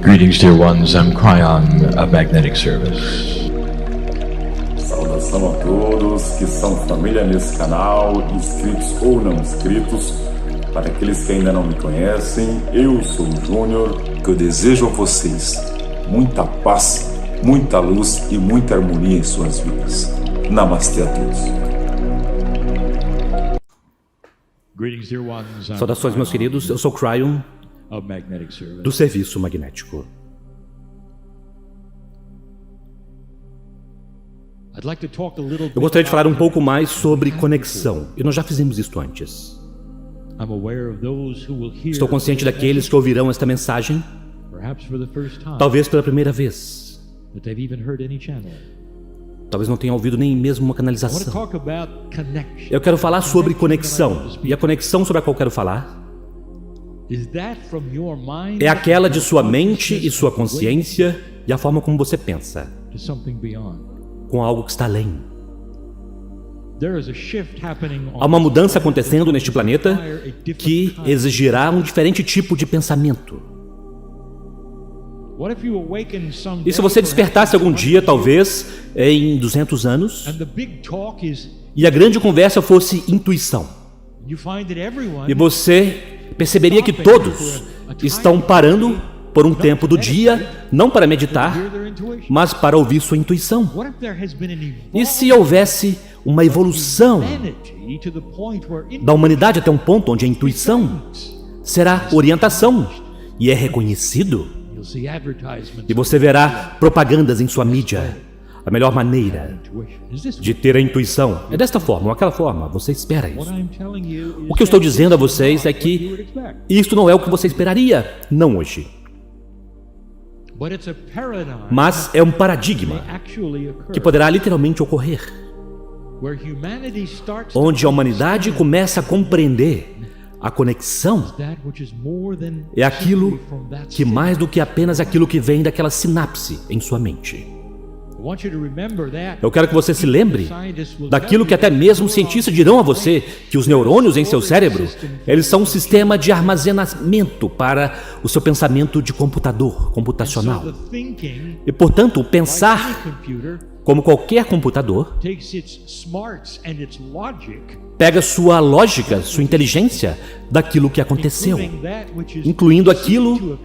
Greetings, dear ones. I'm Cryon of Magnetic Service. Saudação a todos que são família nesse canal, inscritos ou não inscritos. Para aqueles que ainda não me conhecem, eu sou o Júnior, que eu desejo a vocês muita paz, muita luz e muita harmonia em suas vidas. Namastê a todos. Saudações, meus queridos, eu sou Cryon do Serviço Magnético. Eu gostaria de falar um pouco mais sobre conexão, e nós já fizemos isso antes. Estou consciente daqueles que ouvirão esta mensagem, talvez pela primeira vez. Talvez não tenham ouvido nem mesmo uma canalização. Eu quero falar sobre conexão, e a conexão sobre a qual eu quero falar é aquela de sua mente e sua consciência e a forma como você pensa, com algo que está além. Há uma mudança acontecendo neste planeta que exigirá um diferente tipo de pensamento. E se você despertasse algum dia, talvez em 200 anos, e a grande conversa fosse intuição, e você perceberia que todos estão parando por um tempo do dia, não para meditar, mas para ouvir sua intuição. E se houvesse uma evolução da humanidade até um ponto onde a intuição será orientação e é reconhecido, e você verá propagandas em sua mídia. A melhor maneira de ter a intuição é desta forma ou aquela forma, você espera isso. O que eu estou dizendo a vocês é que isto não é o que você esperaria, não hoje. Mas é um paradigma que poderá literalmente ocorrer, onde a humanidade começa a compreender a conexão é aquilo que mais do que apenas aquilo que vem daquela sinapse em sua mente. Eu quero que você se lembre daquilo que até mesmo cientistas dirão a você, que os neurônios em seu cérebro, eles são um sistema de armazenamento para o seu pensamento de computador, computacional. E portanto, o pensar, como qualquer computador, pega sua lógica, sua inteligência daquilo que aconteceu, incluindo aquilo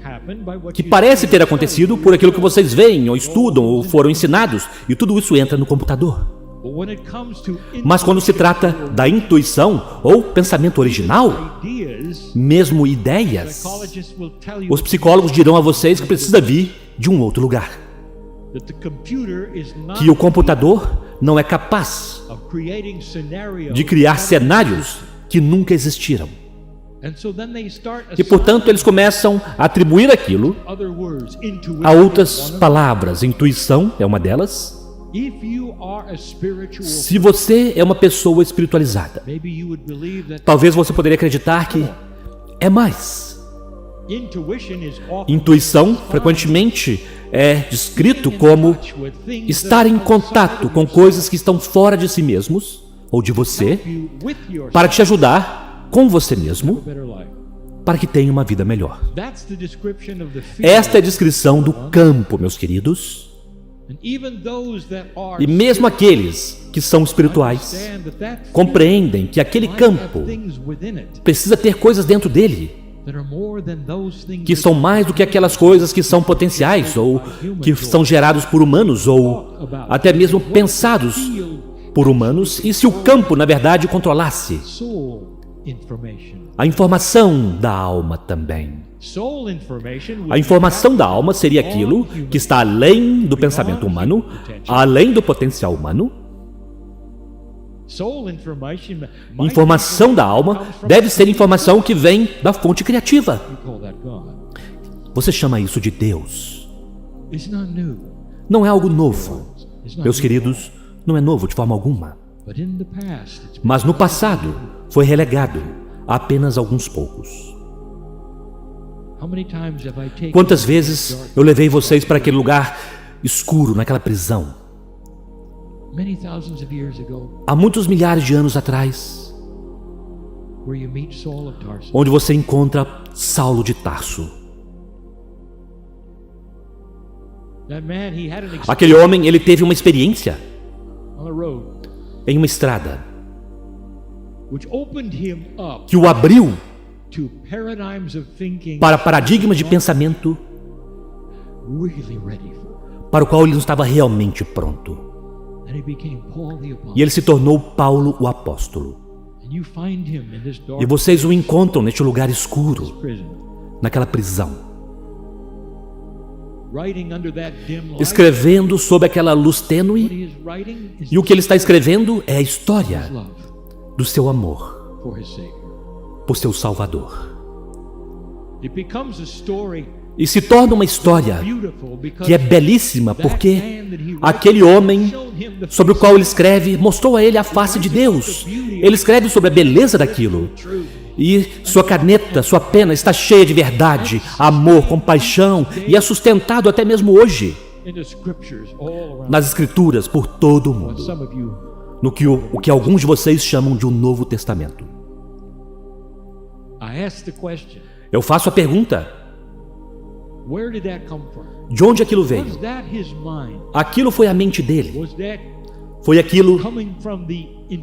que parece ter acontecido por aquilo que vocês veem, ou estudam, ou foram ensinados, e tudo isso entra no computador. Mas quando se trata da intuição ou pensamento original, mesmo ideias, os psicólogos dirão a vocês que precisa vir de um outro lugar. Que o computador não é capaz de criar cenários que nunca existiram. E portanto eles começam a atribuir aquilo a outras palavras. Intuição é uma delas. Se você é uma pessoa espiritualizada, talvez você poderia acreditar que é mais. Intuição frequentemente é descrito como estar em contato com coisas que estão fora de si mesmos ou de você, para te ajudar com você mesmo, para que tenha uma vida melhor. Esta é a descrição do campo, meus queridos. E mesmo aqueles que são espirituais compreendem que aquele campo precisa ter coisas dentro dele que são mais do que aquelas coisas que são potenciais ou que são gerados por humanos ou até mesmo pensados por humanos. E se o campo, na verdade, controlasse a informação da alma também? A informação da alma seria aquilo que está além do pensamento humano, além do potencial humano. Informação da alma deve ser informação que vem da fonte criativa. Você chama isso de Deus. Não é algo novo. Meus queridos, não é novo de forma alguma. Mas no passado foi relegado a apenas alguns poucos. Quantas vezes eu levei vocês para aquele lugar escuro, naquela prisão? Há muitos milhares de anos atrás, onde você encontra Saulo de Tarso. Aquele homem, ele teve uma experiência em uma estrada que o abriu para paradigmas de pensamento para o qual ele não estava realmente pronto. E ele se tornou Paulo o apóstolo. E vocês o encontram neste lugar escuro, naquela prisão, escrevendo sob aquela luz tênue. E o que ele está escrevendo é a história do seu amor por seu Salvador. E se torna uma história que é belíssima, porque aquele homem sobre o qual ele escreve mostrou a ele a face de Deus. Ele escreve sobre a beleza daquilo. E sua caneta, sua pena está cheia de verdade, amor, compaixão, e é sustentado até mesmo hoje nas Escrituras por todo o mundo, no que o que alguns de vocês chamam de um Novo Testamento. Eu faço a pergunta: de onde aquilo veio? Aquilo foi a mente dele? Foi aquilo,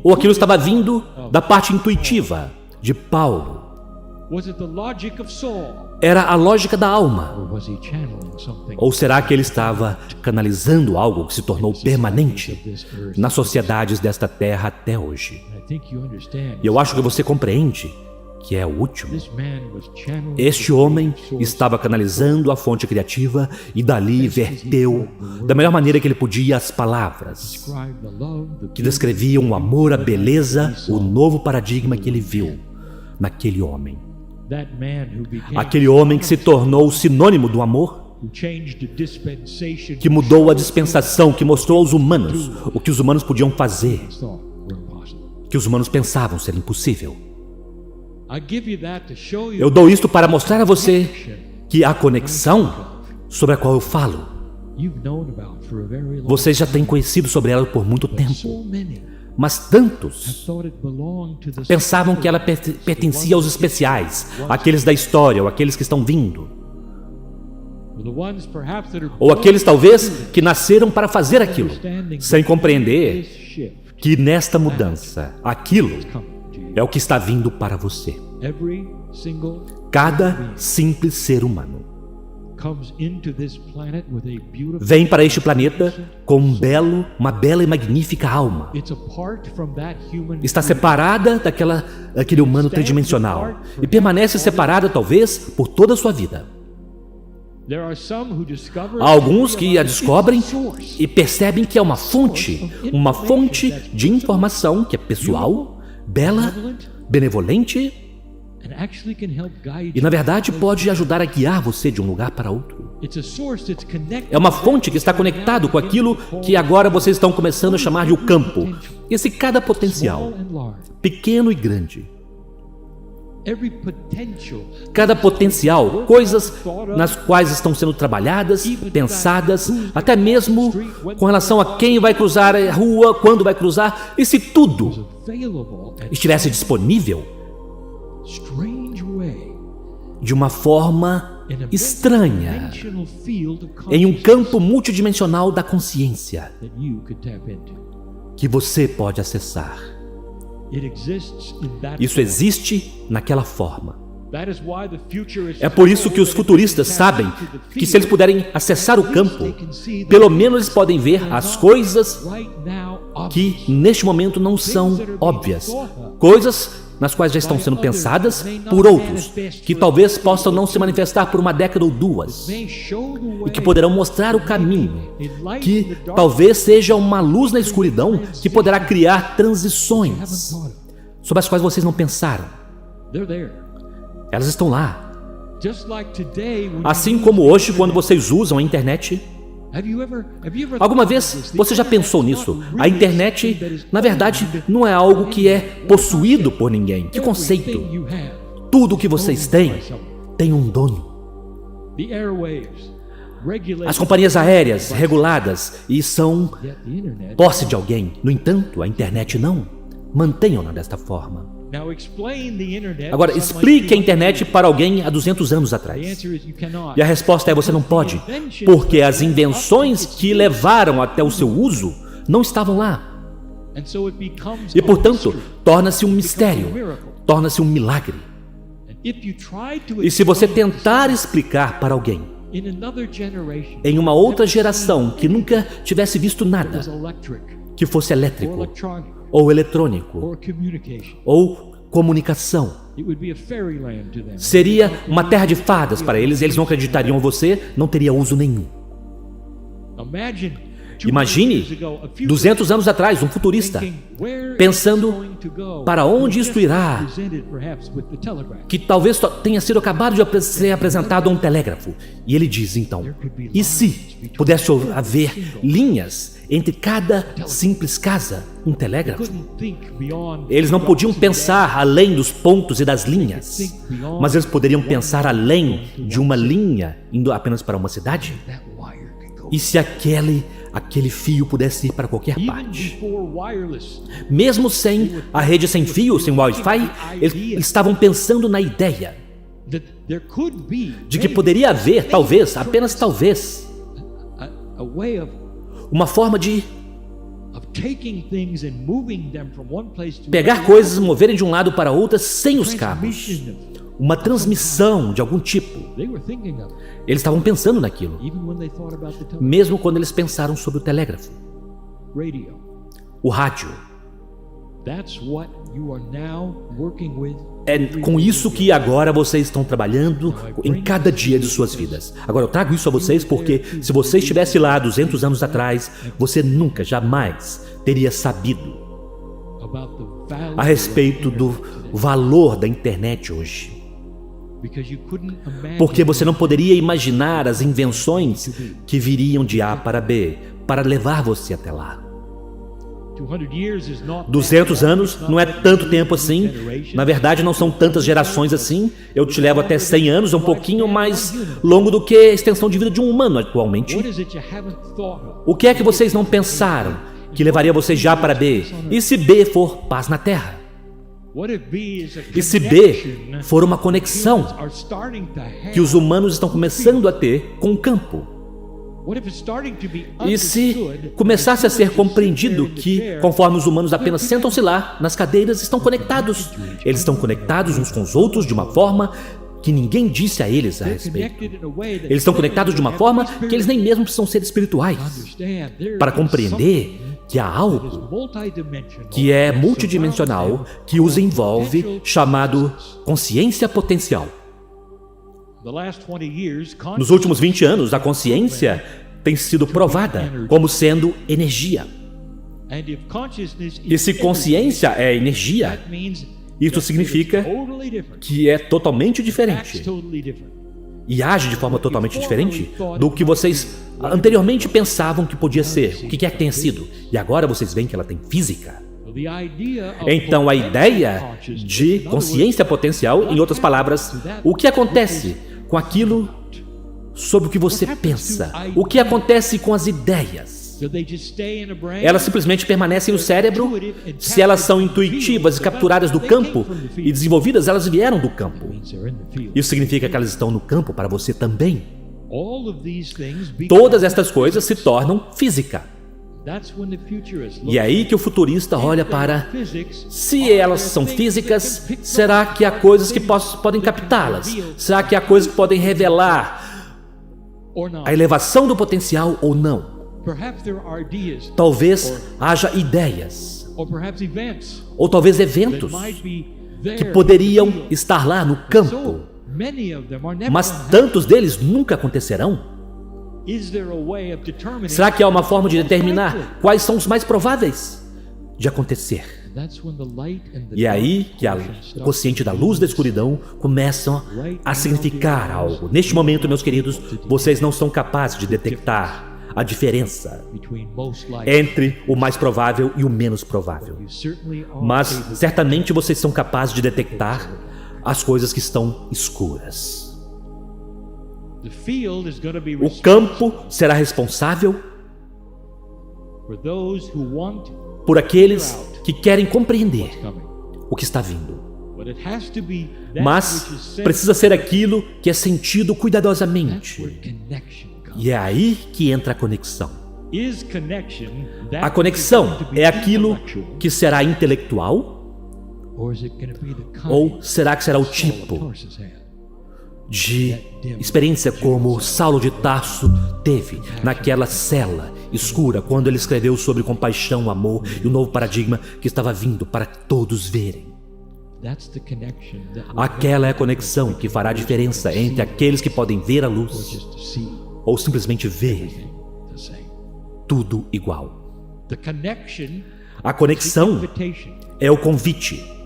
ou aquilo estava vindo da parte intuitiva de Paulo? Era a lógica da alma? Ou será que ele estava canalizando algo que se tornou permanente nas sociedades desta terra até hoje? E eu acho que você compreende que é o último. Este homem estava canalizando a fonte criativa e dali verteu da melhor maneira que ele podia as palavras que descreviam o amor, a beleza, o novo paradigma que ele viu naquele homem. Aquele homem que se tornou sinônimo do amor, que mudou a dispensação, que mostrou aos humanos o que os humanos podiam fazer, que os humanos pensavam ser impossível. Eu dou isto para mostrar a você que a conexão sobre a qual eu falo, vocês já têm conhecido sobre ela por muito tempo, mas tantos pensavam que ela pertencia aos especiais, aqueles da história, ou aqueles que estão vindo, ou aqueles talvez que nasceram para fazer aquilo, sem compreender que nesta mudança, aquilo é o que está vindo para você. Cada simples ser humano vem para este planeta com uma bela e magnífica alma. Está separada daquele humano tridimensional e permanece separada talvez por toda a sua vida. Há alguns que a descobrem e percebem que é uma fonte de informação que é pessoal, bela, benevolente e, na verdade, pode ajudar a guiar você de um lugar para outro. É uma fonte que está conectado com aquilo que agora vocês estão começando a chamar de o campo. Esse cada potencial, pequeno e grande. Cada potencial, coisas nas quais estão sendo trabalhadas, pensadas, até mesmo com relação a quem vai cruzar a rua, quando vai cruzar, e se tudo estivesse disponível de uma forma estranha, em um campo multidimensional da consciência que você pode acessar. Isso existe naquela forma. É por isso que os futuristas sabem que se eles puderem acessar o campo, pelo menos eles podem ver as coisas que neste momento não são óbvias, coisas nas quais já estão sendo pensadas por outros, que talvez possam não se manifestar por uma década ou duas, e que poderão mostrar o caminho, que talvez seja uma luz na escuridão que poderá criar transições sobre as quais vocês não pensaram. Elas estão lá. Assim como hoje, quando vocês usam a internet. Alguma vez você já pensou nisso? A internet, na verdade, não é algo que é possuído por ninguém. Que conceito! Tudo o que vocês têm tem um dono. As companhias aéreas reguladas e são posse de alguém. No entanto, a internet não. Mantenham-na desta forma. Agora, explique a internet para alguém há 200 anos atrás. E a resposta é: você não pode, porque as invenções que levaram até o seu uso não estavam lá. E, portanto, torna-se um mistério, torna-se um milagre. E se você tentar explicar para alguém, em uma outra geração que nunca tivesse visto nada, que fosse elétrico, ou eletrônico, ou comunicação, seria uma terra de fadas para eles, eles não acreditariam em você, não teria uso nenhum. Imagine, 200 anos atrás, um futurista pensando para onde isto irá, que talvez tenha sido acabado de ser apresentado a um telégrafo. E ele diz então: e se pudesse haver linhas entre cada simples casa, um telégrafo? Eles não podiam pensar além dos pontos e das linhas, mas eles poderiam pensar além de uma linha, indo apenas para uma cidade? E se aquele fio pudesse ir para qualquer parte? Mesmo sem a rede sem fio, sem Wi-Fi, eles estavam pensando na ideia de que poderia haver, talvez, apenas talvez, uma forma de pegar coisas e moverem de um lado para outro sem os cabos. Uma transmissão de algum tipo. Eles estavam pensando naquilo, mesmo quando eles pensaram sobre o telégrafo, o rádio. É com isso que agora vocês estão trabalhando em cada dia de suas vidas. Agora eu trago isso a vocês porque se você estivesse lá 200 anos atrás, você nunca, jamais teria sabido a respeito do valor da internet hoje. Porque você não poderia imaginar as invenções que viriam de A para B para levar você até lá. 200 anos não é tanto tempo assim. Na verdade, não são tantas gerações assim. Eu te levo até 100 anos, um pouquinho mais longo do que a extensão de vida de um humano atualmente. O que é que vocês não pensaram que levaria vocês já para B? E se B for paz na Terra? E se B for uma conexão que os humanos estão começando a ter com o campo? E se começasse a ser compreendido que, conforme os humanos apenas sentam-se lá, nas cadeiras, estão conectados. Eles estão conectados uns com os outros de uma forma que ninguém disse a eles a respeito. Eles estão conectados de uma forma que eles nem mesmo precisam ser espirituais para compreender que há algo que é multidimensional, que os envolve, chamado consciência potencial. Nos últimos 20 anos, a consciência tem sido provada como sendo energia. E se consciência é energia, isso significa que é totalmente diferente. E age de forma totalmente diferente do que vocês anteriormente pensavam que podia ser, o que quer que tenha sido. E agora vocês veem que ela tem física. Então a ideia de consciência potencial, em outras palavras, o que acontece com aquilo sobre o que você pensa? O que acontece com as ideias? Elas simplesmente permanecem no cérebro. Se elas são intuitivas e capturadas do campo e desenvolvidas, elas vieram do campo. Isso significa que elas estão no campo para você também. Todas estas coisas se tornam física. E é aí que o futurista olha para: se elas são físicas, será que há coisas que podem captá-las? Será que há coisas que podem revelar a elevação do potencial ou não? Talvez haja ideias, ou talvez eventos que poderiam estar lá no campo, mas tantos deles nunca acontecerão. Será que há uma forma de determinar quais são os mais prováveis de acontecer? E é aí que o consciente da luz e da escuridão começam a significar algo. Neste momento, meus queridos, vocês não são capazes de detectar a diferença entre o mais provável e o menos provável. Mas certamente vocês são capazes de detectar as coisas que estão escuras. O campo será responsável por aqueles que querem compreender o que está vindo. Mas precisa ser aquilo que é sentido cuidadosamente. E é aí que entra a conexão. A conexão é aquilo que será intelectual? Ou será que será o tipo de experiência como Saulo de Tarso teve naquela cela escura quando ele escreveu sobre compaixão, amor e o novo paradigma que estava vindo para todos verem? Aquela é a conexão que fará a diferença entre aqueles que podem ver a luz ou simplesmente ver tudo igual. A conexão é o convite.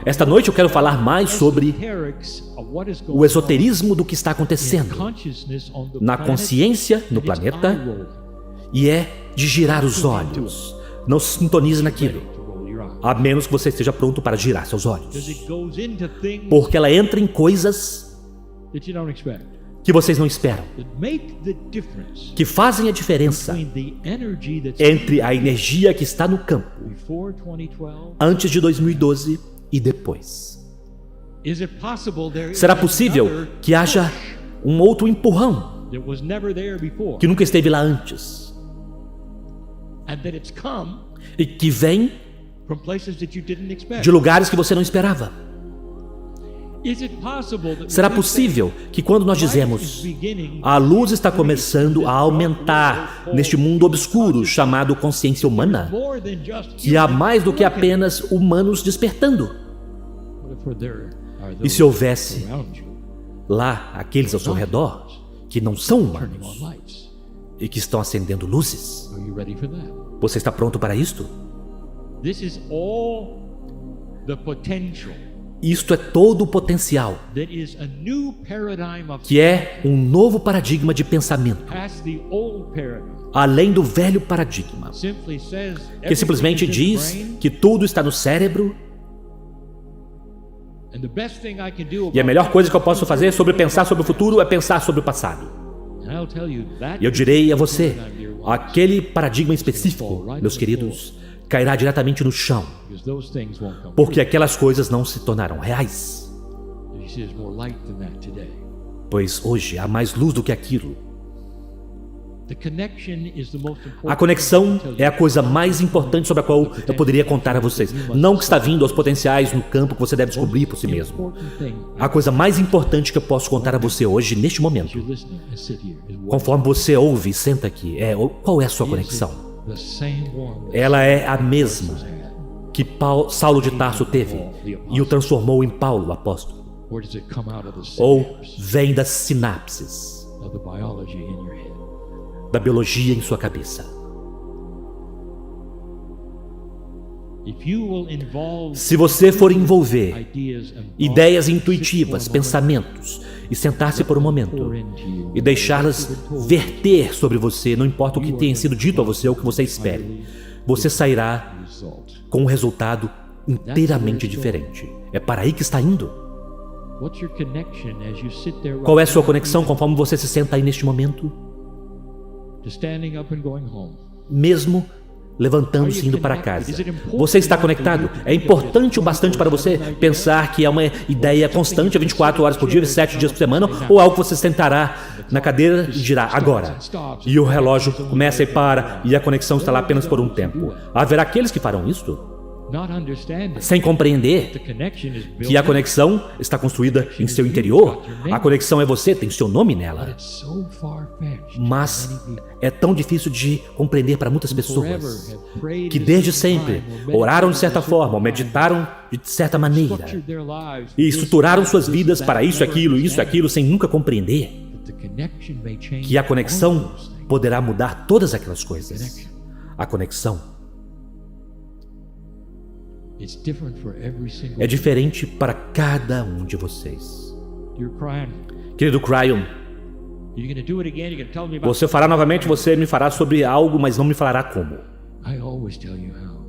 Esta noite eu quero falar mais sobre o esoterismo do que está acontecendo na consciência no planeta, e é de girar os olhos. Não se sintonize naquilo, a menos que você esteja pronto para girar seus olhos, porque ela entra em coisas que vocês não esperam, que fazem a diferença entre a energia que está no campo antes de 2012 e depois. Será possível que haja um outro empurrão que nunca esteve lá antes e que vem de lugares que você não esperava? Será possível que quando nós dizemos a luz está começando a aumentar neste mundo obscuro chamado consciência humana, que há mais do que apenas humanos despertando? E se houvesse lá aqueles ao seu redor que não são humanos e que estão acendendo luzes? Você está pronto para isto? Isto é todo o potencial, que é um novo paradigma de pensamento, além do velho paradigma, que simplesmente diz que tudo está no cérebro, e a melhor coisa que eu posso fazer sobre pensar sobre o futuro é pensar sobre o passado. E eu direi a você, aquele paradigma específico, meus queridos, cairá diretamente no chão, porque aquelas coisas não se tornarão reais. Pois hoje há mais luz do que aquilo. A conexão é a coisa mais importante sobre a qual eu poderia contar a vocês. Não que está vindo aos potenciais no campo que você deve descobrir por si mesmo. A coisa mais importante que eu posso contar a você hoje, neste momento, conforme você ouve e senta aqui, é qual é a sua conexão. Ela é a mesma que Saulo de Tarso teve e o transformou em Paulo, o apóstolo. Ou vem das sinapses da biologia em sua cabeça. Se você for envolver ideias intuitivas, pensamentos, e sentar-se por um momento e deixá-las verter sobre você, não importa o que tenha sido dito a você ou o que você espere, você sairá com um resultado inteiramente diferente. É para aí que está indo. Qual é a sua conexão conforme você se senta aí neste momento? Mesmo levantando-se e indo para casa, você está conectado? É importante o bastante para você pensar que é uma ideia constante, 24 horas por dia, 7 dias por semana, ou algo que você sentará na cadeira e dirá agora, e o relógio começa e para, e a conexão está lá apenas por um tempo? Haverá aqueles que farão isto sem compreender que a conexão está construída em seu interior. A conexão é você, tem seu nome nela. Mas é tão difícil de compreender para muitas pessoas que desde sempre oraram de certa forma, ou meditaram de certa maneira e estruturaram suas vidas para isso, aquilo, sem nunca compreender que a conexão poderá mudar todas aquelas coisas. A conexão é diferente para cada um de vocês. Querido Cryon, você fará novamente, você me fará sobre algo, mas não me falará como.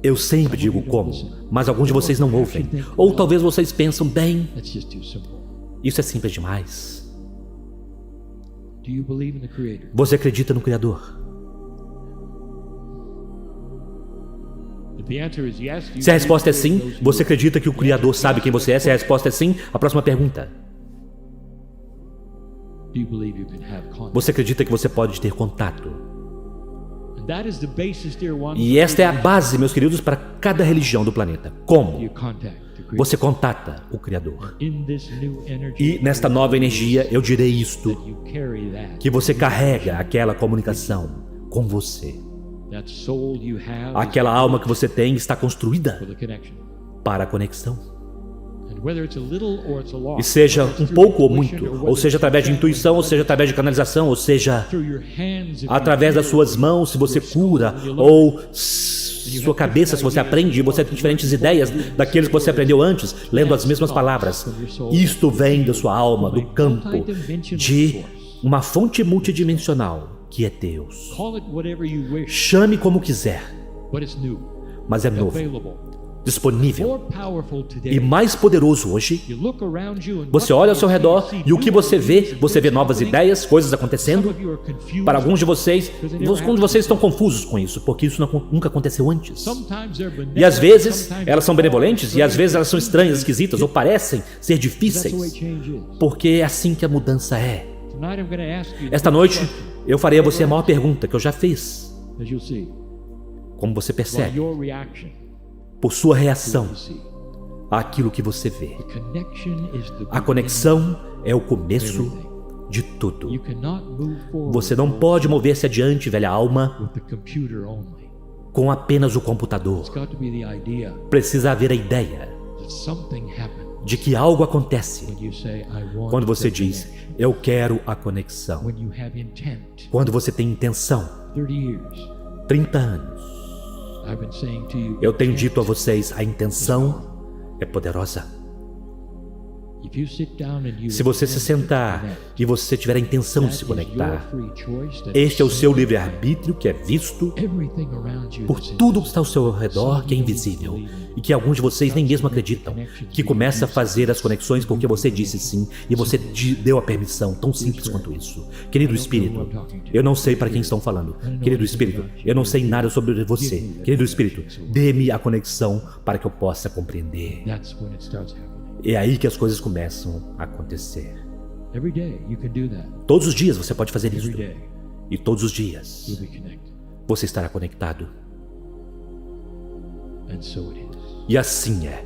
Eu sempre digo como, mas alguns de vocês não ouvem. Ou talvez vocês pensam, bem, isso é simples demais. Você acredita no Criador? Se a resposta é sim, você acredita que o Criador sabe quem você é? Se a resposta é sim, a próxima pergunta: você acredita que você pode ter contato? E esta é a base, meus queridos, para cada religião do planeta. Como você contata o Criador? E nesta nova energia, eu direi isto, que você carrega aquela comunicação com você. Aquela alma que você tem está construída para a conexão. E seja um pouco ou muito, ou seja através de intuição, ou seja através de canalização, ou seja através das suas mãos, se você cura, ou sua cabeça, se você aprende, e você tem diferentes ideias daqueles que você aprendeu antes, lendo as mesmas palavras. Isto vem da sua alma, do campo, de uma fonte multidimensional, que é Deus. Chame como quiser, mas é novo, disponível e mais poderoso hoje. Você olha ao seu redor e o que você vê? Você vê novas ideias, coisas acontecendo. Para alguns de vocês estão confusos com isso, porque isso nunca aconteceu antes. E às vezes elas são benevolentes e às vezes elas são estranhas, esquisitas ou parecem ser difíceis, porque é assim que a mudança é. Esta noite eu farei a você a maior pergunta que eu já fiz. Como você percebe, por sua reação àquilo que você vê. A conexão é o começo de tudo. Você não pode mover-se adiante, velha alma, com apenas o computador. Precisa haver a ideia de que algo acontece quando você diz, eu quero a conexão. Quando você tem intenção. 30 anos. Eu tenho dito a vocês, a intenção é poderosa. Se você se sentar e você tiver a intenção de se conectar, este é o seu livre-arbítrio que é visto por tudo que está ao seu redor, que é invisível e que alguns de vocês nem mesmo acreditam, que começa a fazer as conexões porque você disse sim e você deu a permissão, tão simples quanto isso. Querido Espírito, eu não sei para quem estão falando. Querido Espírito, eu não sei nada sobre você. Querido Espírito, dê-me a conexão para que eu possa compreender. É aí que as coisas começam a acontecer. Todos os dias você pode fazer isso. E todos os dias você estará conectado. E assim é.